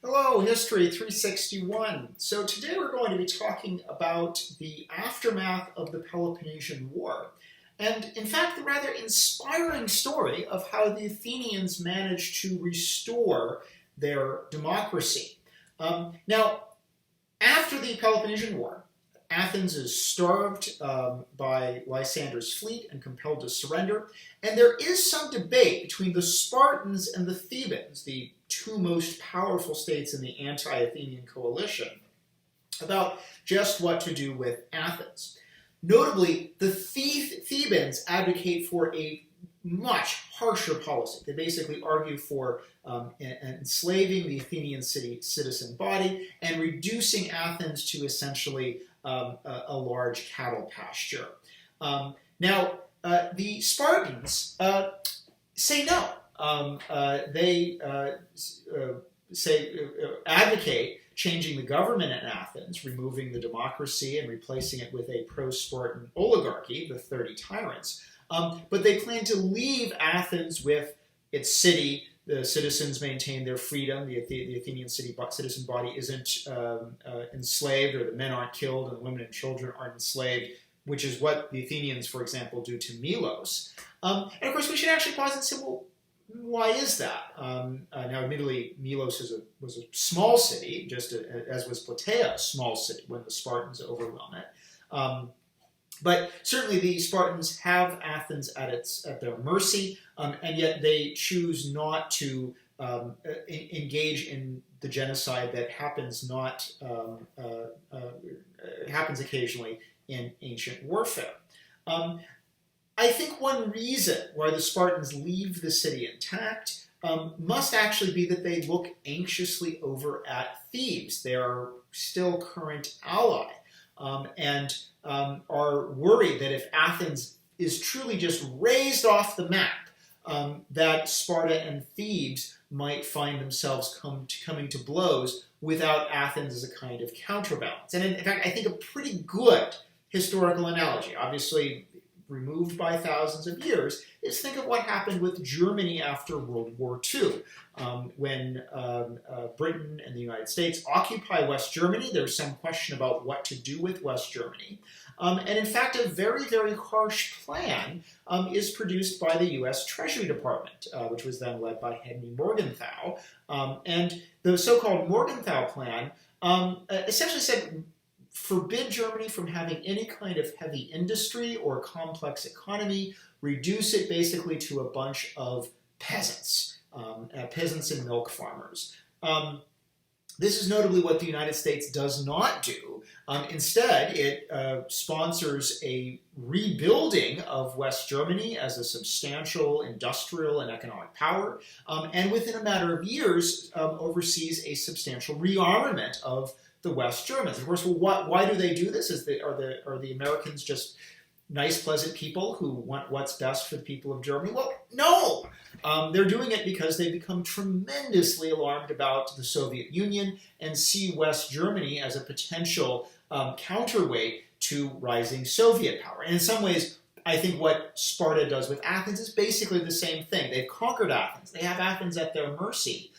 Hello, History 361. So today we're going to be talking about the aftermath of the Peloponnesian War, and in fact the rather inspiring story of how the Athenians managed to restore their democracy. Now, after the Peloponnesian War, Athens is starved by Lysander's fleet and compelled to surrender. And there is some debate between the Spartans and the Thebans, the two most powerful states in the anti-Athenian coalition, about just what to do with Athens. Notably, the Thebans advocate for a much harsher policy. They basically argue for enslaving the Athenian citizen body and reducing Athens to essentially a large cattle pasture. The Spartans say no. They advocate changing the government in Athens, removing the democracy and replacing it with a pro-Spartan oligarchy, the 30 Tyrants. But they plan to leave Athens with its city. The citizens maintain their freedom. The Athenian citizen body isn't enslaved, or the men aren't killed, and the women and children aren't enslaved, which is what the Athenians, for example, do to Milos. And of course, we should actually pause and say, well, why is that? Now, admittedly, Milos was a small city, just as was Plataea, a small city, when the Spartans overwhelm it. But certainly the Spartans have Athens at their mercy, and yet they choose not to engage in the genocide that happens happens occasionally in ancient warfare. I think one reason why the Spartans leave the city intact must actually be that they look anxiously over at Thebes, their still current ally, and are worried that if Athens is truly just raised off the map, that Sparta and Thebes might find themselves coming to blows without Athens as a kind of counterbalance. And in fact, I think a pretty good historical analogy, obviously removed by thousands of years, is think of what happened with Germany after World War II. When Britain and the United States occupy West Germany, there's some question about what to do with West Germany. And in fact, a very, very harsh plan is produced by the U.S. Treasury Department, which was then led by Henry Morgenthau. And the so-called Morgenthau plan essentially said, forbid Germany from having any kind of heavy industry or complex economy, reduce it basically to a bunch of peasants, peasants and milk farmers. This is notably what the United States does not do. Instead, it sponsors a rebuilding of West Germany as a substantial industrial and economic power, and within a matter of years oversees a substantial rearmament of the West Germans. Of course, why do they do this? Are the Americans just nice, pleasant people who want what's best for the people of Germany? Well, no! They're doing it because they become tremendously alarmed about the Soviet Union and see West Germany as a potential counterweight to rising Soviet power. And in some ways, I think what Sparta does with Athens is basically the same thing. They've conquered Athens. They have Athens at their mercy.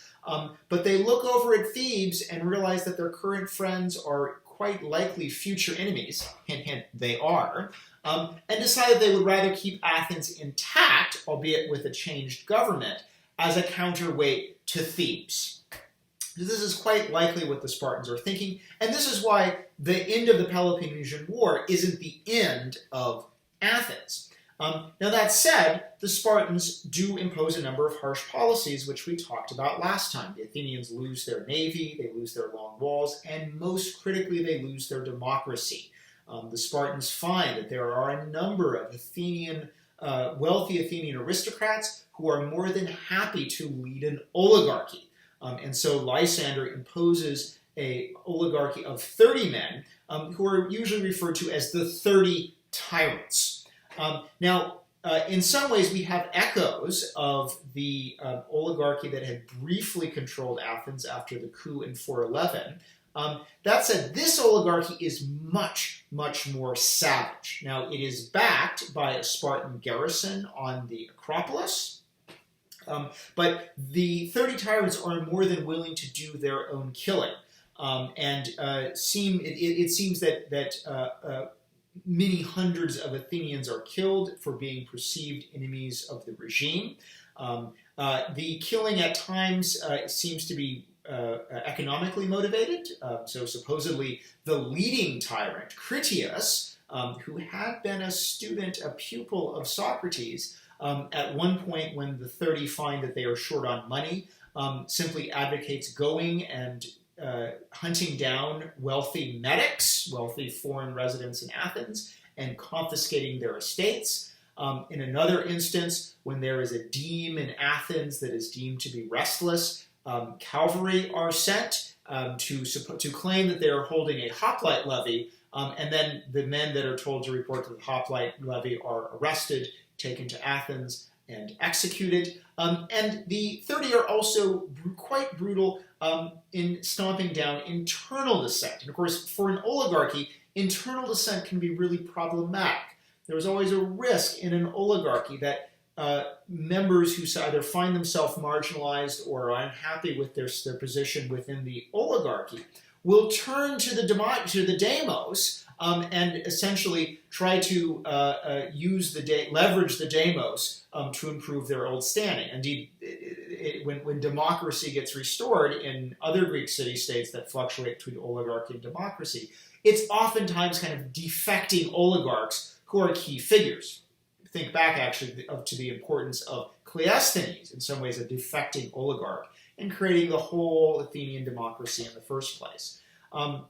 But they look over at Thebes and realize that their current friends are quite likely future enemies, hint, hint, they are, and decided they would rather keep Athens intact, albeit with a changed government, as a counterweight to Thebes. This is quite likely what the Spartans are thinking, and this is why the end of the Peloponnesian War isn't the end of Athens. Now that said, the Spartans do impose a number of harsh policies, which we talked about last time. The Athenians lose their navy, they lose their long walls, and most critically, they lose their democracy. The Spartans find that there are a number of wealthy Athenian aristocrats who are more than happy to lead an oligarchy. And so Lysander imposes an oligarchy of 30 men, who are usually referred to as the 30 Tyrants. In some ways, we have echoes of the oligarchy that had briefly controlled Athens after the coup in 411. That said, this oligarchy is much, much more savage. Now, it is backed by a Spartan garrison on the Acropolis, But the 30 tyrants are more than willing to do their own killing. It seems that many hundreds of Athenians are killed for being perceived enemies of the regime. The killing at times seems to be economically motivated. So supposedly the leading tyrant, Critias, who had been a pupil of Socrates, at one point when the 30 find that they are short on money, simply advocates going and hunting down wealthy metics, wealthy foreign residents in Athens, and confiscating their estates. In another instance, when there is a deme in Athens that is deemed to be restless, cavalry are sent to claim that they are holding a hoplite levy, and then the men that are told to report to the hoplite levy are arrested, taken to Athens, and executed. And the 30 are also quite brutal in stomping down internal dissent. And of course, for an oligarchy, internal dissent can be really problematic. There's always a risk in an oligarchy that members who either find themselves marginalized or are unhappy with their position within the oligarchy will turn to the demos and essentially try to leverage the demos to improve their old standing. Indeed, when democracy gets restored in other Greek city-states that fluctuate between oligarchy and democracy, it's oftentimes kind of defecting oligarchs who are key figures. Think back actually to the importance of Cleisthenes, in some ways a defecting oligarch, in creating the whole Athenian democracy in the first place. Now,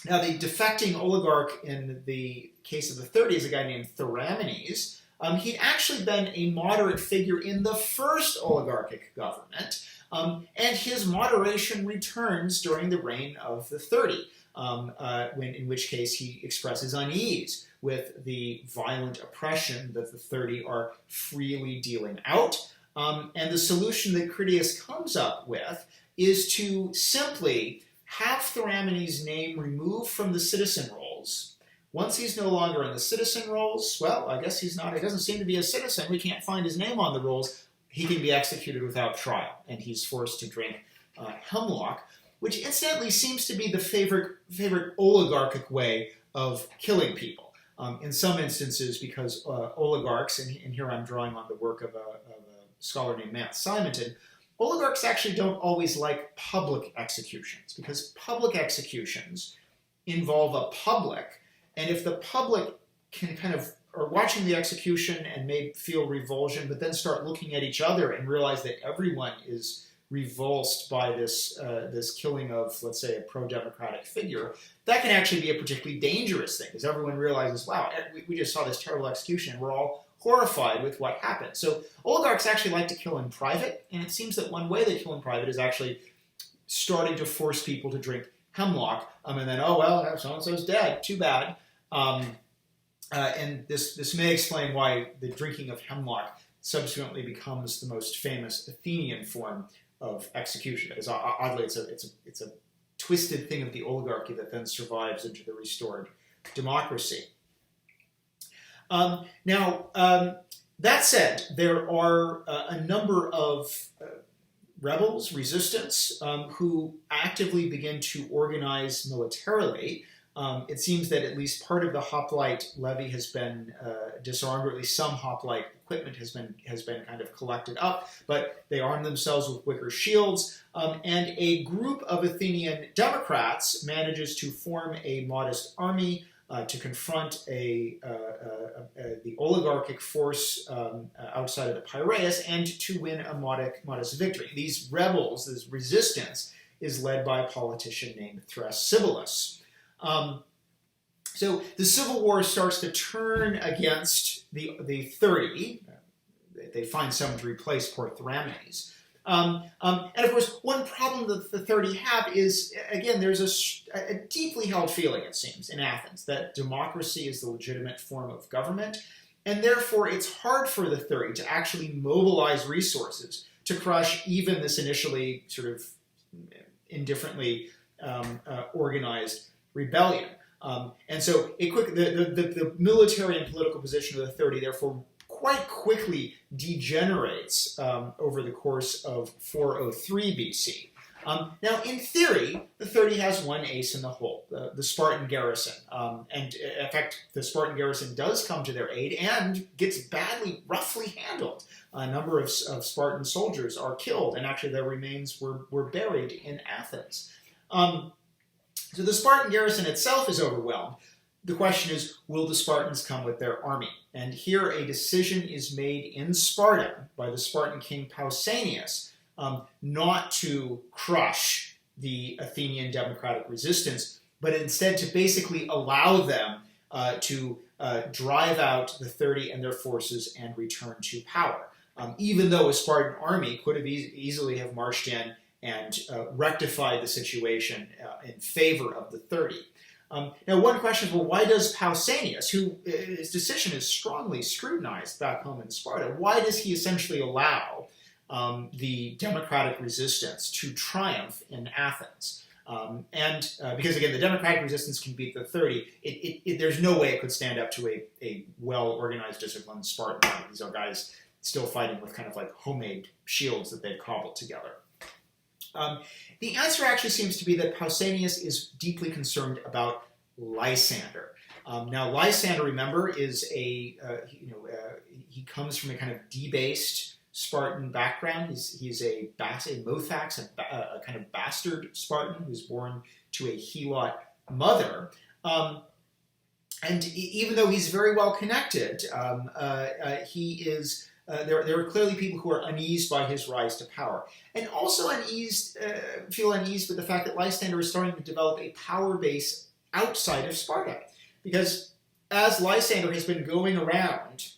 the defecting oligarch in the case of the 30 is a guy named Theramenes. He'd actually been a moderate figure in the first oligarchic government, and his moderation returns during the reign of the 30, in which case he expresses unease with the violent oppression that the 30 are freely dealing out. And the solution that Critias comes up with is to simply have Theramenes' name removed from the citizen rolls. Once he's no longer in the citizen rolls, well, I guess he doesn't seem to be a citizen. We can't find his name on the rolls. He can be executed without trial, and he's forced to drink hemlock, which incidentally seems to be the favorite oligarchic way of killing people. In some instances, because oligarchs, and here I'm drawing on the work of a scholar named Matt Simonton, oligarchs actually don't always like public executions, because public executions involve a public, and if the public can kind of are watching the execution and may feel revulsion, but then start looking at each other and realize that everyone is revulsed by this killing of, let's say, a pro-democratic figure, that can actually be a particularly dangerous thing, because everyone realizes, wow, we just saw this terrible execution, and we're all horrified with what happened. So oligarchs actually like to kill in private, and it seems that one way they kill in private is actually starting to force people to drink hemlock, and then, oh, well, so-and-so's dead, too bad. And this may explain why the drinking of hemlock subsequently becomes the most famous Athenian form of execution. Because oddly, it's a twisted thing of the oligarchy that then survives into the restored democracy. That said, there are a number of rebels, resistance, who actively begin to organize militarily. It seems that at least part of the hoplite levy has been disarmed, or at least some hoplite equipment has been kind of collected up, but they arm themselves with wicker shields, and a group of Athenian Democrats manages to form a modest army to confront the oligarchic force outside of the Piraeus, and to win a modest victory. These rebels, this resistance, is led by a politician named Thrasybulus. So the civil war starts to turn against the 30. They find someone to replace poor Theramenes. And of course, one problem that the 30 have is, again, there's a deeply held feeling, it seems, in Athens, that democracy is the legitimate form of government, and therefore it's hard for the 30 to actually mobilize resources to crush even this initially sort of indifferently organized rebellion. And so the military and political position of the 30 therefore quite quickly degenerates over the course of 403 BC. Now, in theory, the 30 has one ace in the hole, the Spartan garrison. And in fact, the Spartan garrison does come to their aid and gets badly, roughly handled. A number of Spartan soldiers are killed, and actually their remains were buried in Athens. So the Spartan garrison itself is overwhelmed. The question is, will the Spartans come with their army? And here a decision is made in Sparta by the Spartan king Pausanias not to crush the Athenian democratic resistance, but instead to basically allow them to drive out the 30 and their forces and return to power. Even though a Spartan army could have easily have marched in and rectified the situation in favor of the 30. Now, one question is, well, why does Pausanias, his decision is strongly scrutinized back home in Sparta, why does he essentially allow the democratic resistance to triumph in Athens? Because, again, the democratic resistance can beat the 30, there's no way it could stand up to a well-organized, disciplined Spartan army. These are guys still fighting with kind of like homemade shields that they've cobbled together. The answer actually seems to be that Pausanias is deeply concerned about Lysander. Now, Lysander, remember, is he comes from a kind of debased Spartan background. He's a Mothax, a kind of bastard Spartan who's born to a Helot mother. And even though he's very well connected, he is. There are clearly people who are uneased by his rise to power, and also feel uneased with the fact that Lysander is starting to develop a power base outside of Sparta. Because as Lysander has been going around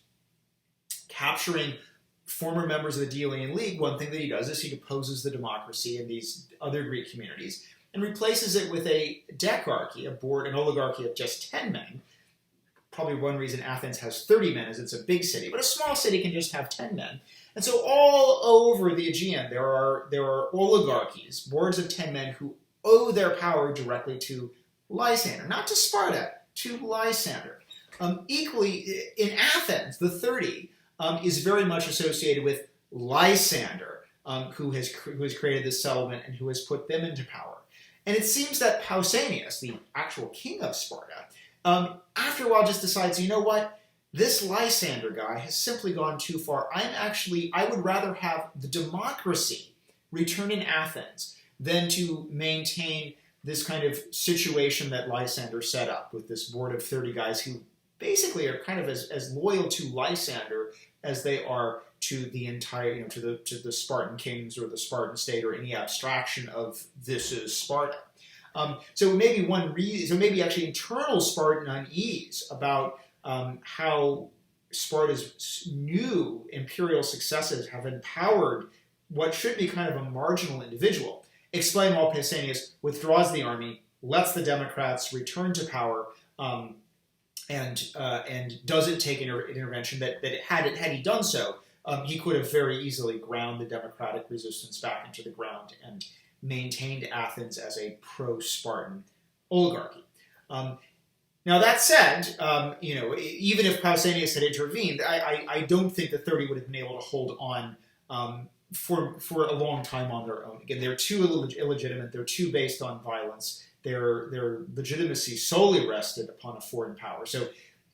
capturing former members of the Delian League, one thing that he does is he deposes the democracy in these other Greek communities and replaces it with a decharchy, an oligarchy of just 10 men. Probably one reason Athens has 30 men is it's a big city, but a small city can just have 10 men. And so all over the Aegean, there are oligarchies, boards of 10 men who owe their power directly to Lysander, not to Sparta, to Lysander. Equally, in Athens, the 30 is very much associated with Lysander, who has created this settlement and who has put them into power. And it seems that Pausanias, the actual king of Sparta, after a while just decides, you know what, this Lysander guy has simply gone too far. I would rather have the democracy return in Athens than to maintain this kind of situation that Lysander set up with this board of 30 guys who basically are kind of as loyal to Lysander as they are to the entire, to the Spartan kings or the Spartan state or any abstraction of this is Sparta. So maybe one reason, so maybe actually internal Spartan unease about how Sparta's new imperial successes have empowered what should be kind of a marginal individual. Explain why Pausanias withdraws the army, lets the Democrats return to power, and doesn't take an intervention that had he done so, he could have very easily ground the democratic resistance back into the ground and maintained Athens as a pro-Spartan oligarchy. Now that said, even if Pausanias had intervened, I don't think the 30 would have been able to hold on for a long time on their own. Again, they're too illegitimate. They're too based on violence. Their legitimacy solely rested upon a foreign power. So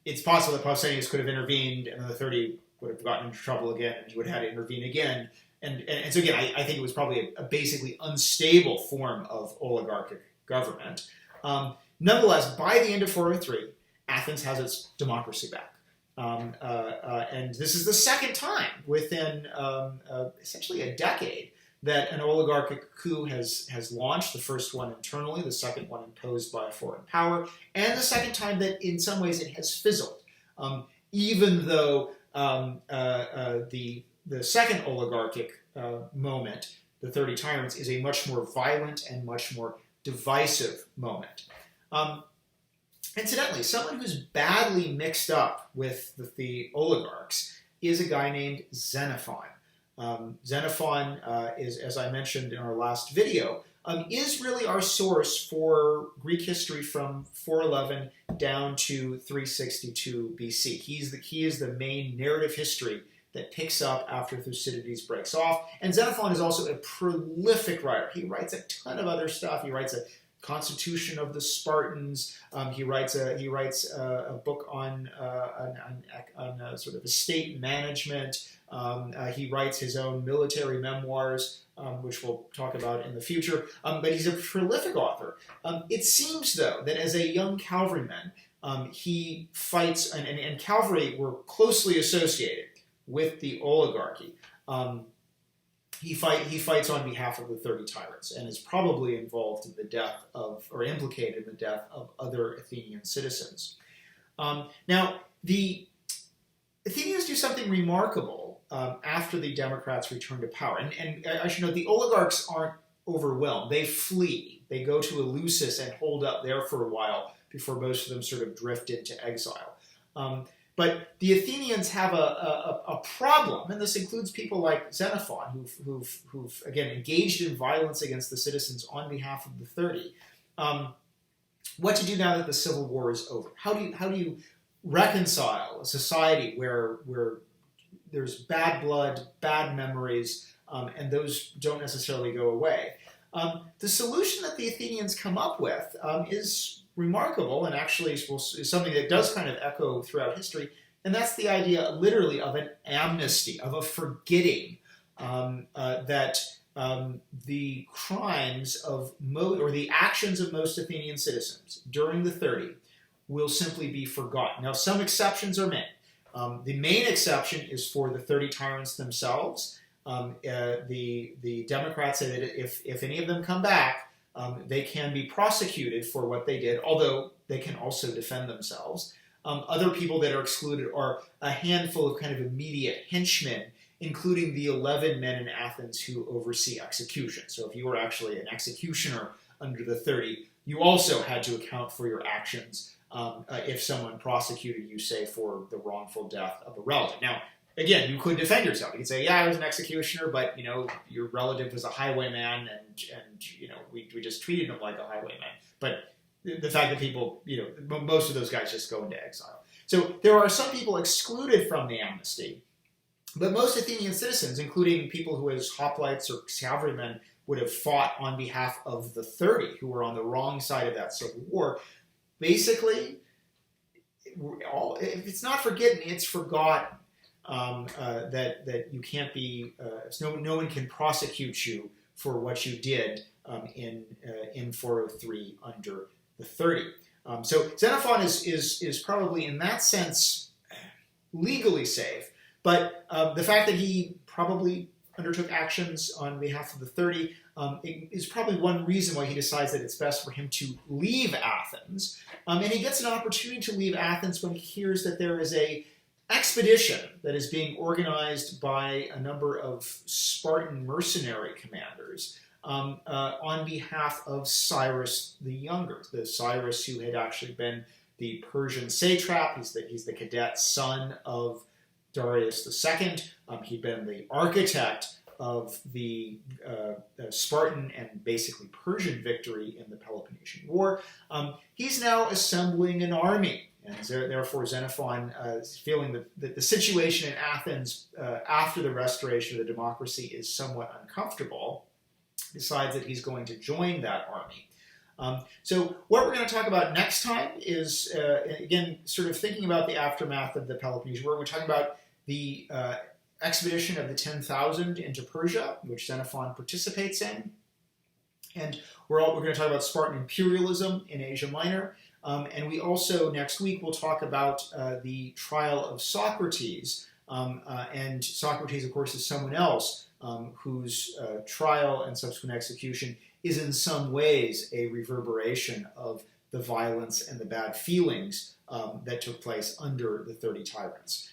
it's possible that Pausanias could have intervened, and then the 30 would have gotten into trouble again, and he would have had to intervene again. And so again, I think it was probably a basically unstable form of oligarchic government. Nonetheless, by the end of 403, Athens has its democracy back. And this is the second time within essentially a decade that an oligarchic coup has launched, the first one internally, the second one imposed by a foreign power, and the second time that in some ways it has fizzled. Even though the second oligarchic moment, the 30 Tyrants, is a much more violent and much more divisive moment. Incidentally, someone who's badly mixed up with the oligarchs is a guy named Xenophon. Xenophon is, as I mentioned in our last video, is really our source for Greek history from 411 down to 362 BC. He is the main narrative history that picks up after Thucydides breaks off. And Xenophon is also a prolific writer. He writes a ton of other stuff. He writes a Constitution of the Spartans. He writes a book on sort of estate management. He writes his own military memoirs, which we'll talk about in the future. But he's a prolific author. It seems, though, that as a young cavalryman, he fights, and cavalry were closely associated with the oligarchy. He fights on behalf of the 30 Tyrants and is probably involved in the death of, or implicated in the death of other Athenian citizens. Now, the Athenians do something remarkable after the Democrats return to power. And I should note, the oligarchs aren't overwhelmed. They flee. They go to Eleusis and hold up there for a while before most of them sort of drift into exile. But the Athenians have a problem, and this includes people like Xenophon, who've again engaged in violence against the citizens on behalf of the 30. What to do now that the civil war is over? How do you reconcile a society where there's bad blood, bad memories, and those don't necessarily go away? The solution that the Athenians come up with is remarkable, and actually is something that does kind of echo throughout history, and that's the idea literally of an amnesty, of a forgetting that the crimes of or the actions of most Athenian citizens during the 30 will simply be forgotten. Now, some exceptions are made. The main exception is for the 30 tyrants themselves. The Democrats say that if any of them come back, they can be prosecuted for what they did, although they can also defend themselves. Other people that are excluded are a handful of kind of immediate henchmen, including the 11 men in Athens who oversee execution. So if you were actually an executioner under the 30, you also had to account for your actions if someone prosecuted you, say, for the wrongful death of a relative. Now, again, you could defend yourself. You could say, yeah, I was an executioner, but, your relative was a highwayman, and we just treated him like a highwayman. But the fact that people, most of those guys just go into exile. So there are some people excluded from the amnesty, but most Athenian citizens, including people who as hoplites or cavalrymen would have fought on behalf of the 30, who were on the wrong side of that civil war, basically, if it's not forgotten, it's forgotten. That you can't be, no one can prosecute you for what you did in 403 under the 30. So Xenophon is probably in that sense legally safe, but the fact that he probably undertook actions on behalf of the 30 is probably one reason why he decides that it's best for him to leave Athens. And he gets an opportunity to leave Athens when he hears that there is a expedition that is being organized by a number of Spartan mercenary commanders on behalf of Cyrus the Younger, the Cyrus who had actually been the Persian satrap. He's the cadet son of Darius II. He'd been the architect of the Spartan and basically Persian victory in the Peloponnesian War. He's now assembling an army. And therefore, Xenophon is feeling that the situation in Athens after the restoration of the democracy is somewhat uncomfortable, decides that he's going to join that army. So what we're going to talk about next time is, again, sort of thinking about the aftermath of the Peloponnesian War. We're talking about the expedition of the 10,000 into Persia, which Xenophon participates in. And we're going to talk about Spartan imperialism in Asia Minor. And we also, next week, will talk about the trial of Socrates. And Socrates, of course, is someone else whose trial and subsequent execution is in some ways a reverberation of the violence and the bad feelings that took place under the 30 Tyrants.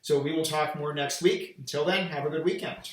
So we will talk more next week. Until then, have a good weekend.